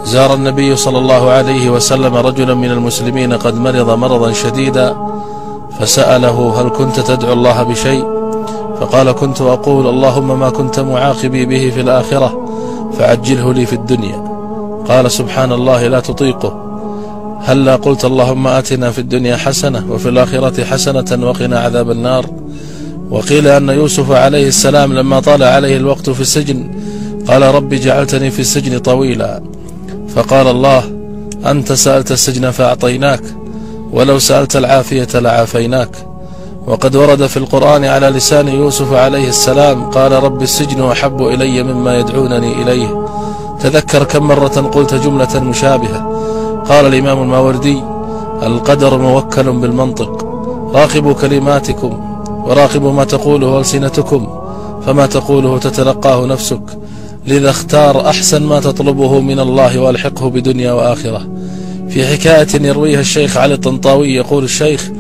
زار النبي صلى الله عليه وسلم رجلا من المسلمين قد مرض مرضا شديدا، فسأله: هل كنت تدعو الله بشيء؟ فقال: كنت أقول: اللهم ما كنت معاقبي به في الآخرة فعجله لي في الدنيا. قال: سبحان الله لا تطيقه، هلا قلت: اللهم آتنا في الدنيا حسنة وفي الآخرة حسنة وقنا عذاب النار. وقيل أن يوسف عليه السلام لما طال عليه الوقت في السجن قال: رب جعلتني في السجن طويلا، فقال الله: أنت سألت السجن فأعطيناك، ولو سألت العافية لعافيناك. وقد ورد في القرآن على لسان يوسف عليه السلام قال: رب السجن أحب إلي مما يدعونني إليه. تذكر كم مرة قلت جملة مشابهة. قال الإمام الماوردي: القدر موكل بالمنطق، راقبوا كلماتكم وراقبوا ما تقوله ألسنتكم، فما تقوله تتلقاه نفسك، لذا اختار أحسن ما تطلبه من الله والحقه بدنيا وآخرة. في حكاية يرويها الشيخ علي الطنطاوي يقول الشيخ: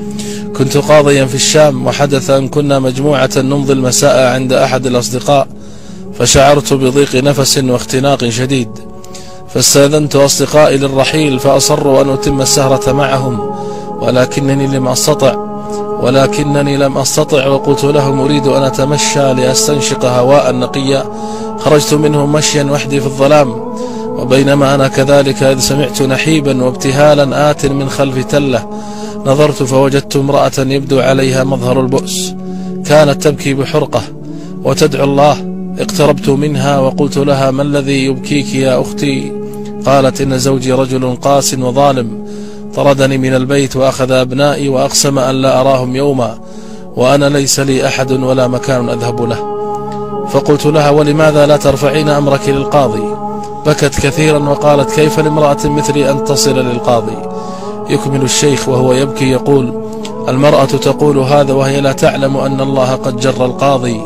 كنت قاضيا في الشام، وحدث أن كنا مجموعة نمضي المساء عند أحد الأصدقاء، فشعرت بضيق نفس واختناق شديد، فاستأذنت أصدقائي للرحيل، فأصروا أن أتم السهرة معهم، ولكنني لم أستطع، وقلت لهم: أريد أن أتمشى لأستنشق هواء نقيا. خرجت منهم مشيا وحدي في الظلام، وبينما أنا كذلك إذ سمعت نحيبا وابتهالا آت من خلف تلة، نظرت فوجدت امرأة يبدو عليها مظهر البؤس، كانت تبكي بحرقة وتدعو الله. اقتربت منها وقلت لها: ما الذي يبكيك يا أختي؟ قالت: إن زوجي رجل قاس وظالم، طردني من البيت وأخذ أبنائي وأقسم أن لا أراهم يوما، وأنا ليس لي أحد ولا مكان أذهب له. فقلت لها: ولماذا لا ترفعين أمرك للقاضي؟ بكت كثيرا وقالت: كيف لامرأة مثلي أن تصل للقاضي؟ يكمل الشيخ وهو يبكي يقول: المرأة تقول هذا وهي لا تعلم أن الله قد جر القاضي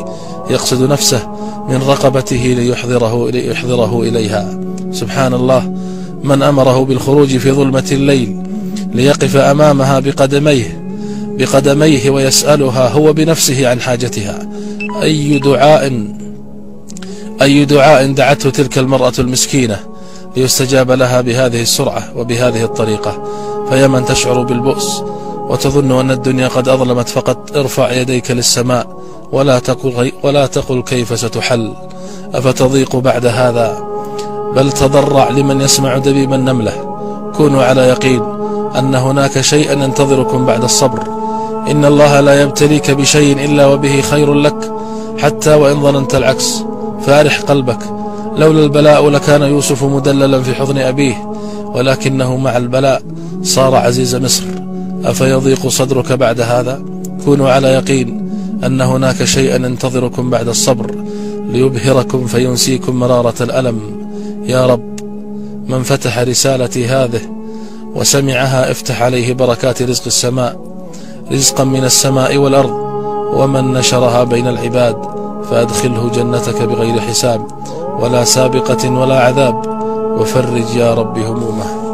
يقصد نفسه من رقبته ليحضره إليها. سبحان الله، من أمره بالخروج في ظلمة الليل ليقف أمامها بقدميه ويسألها هو بنفسه عن حاجتها. أي دعاء دعته تلك المرأة المسكينة ليستجاب لها بهذه السرعة وبهذه الطريقة. فيا من تشعر بالبؤس وتظن أن الدنيا قد أظلمت، فقط ارفع يديك للسماء ولا تقل كيف ستحل، أفتضيق بعد هذا؟ بل تضرع لمن يسمع دبيب النملة. كونوا على يقين أن هناك شيئا ينتظركم بعد الصبر. إن الله لا يبتليك بشيء إلا وبه خير لك، حتى وإن ظننت العكس، فارح قلبك. لولا البلاء لكان يوسف مدللا في حضن أبيه، ولكنه مع البلاء صار عزيز مصر. أفيضيق صدرك بعد هذا؟ كونوا على يقين أن هناك شيئا ينتظركم بعد الصبر ليبهركم فينسيكم مرارة الألم. يا رب، من فتح رسالتي هذه وسمعها افتح عليه بركات رزق السماء، رزقا من السماء والأرض، ومن نشرها بين العباد فأدخله جنتك بغير حساب ولا سابقة ولا عذاب، وفرج يا رب همومه.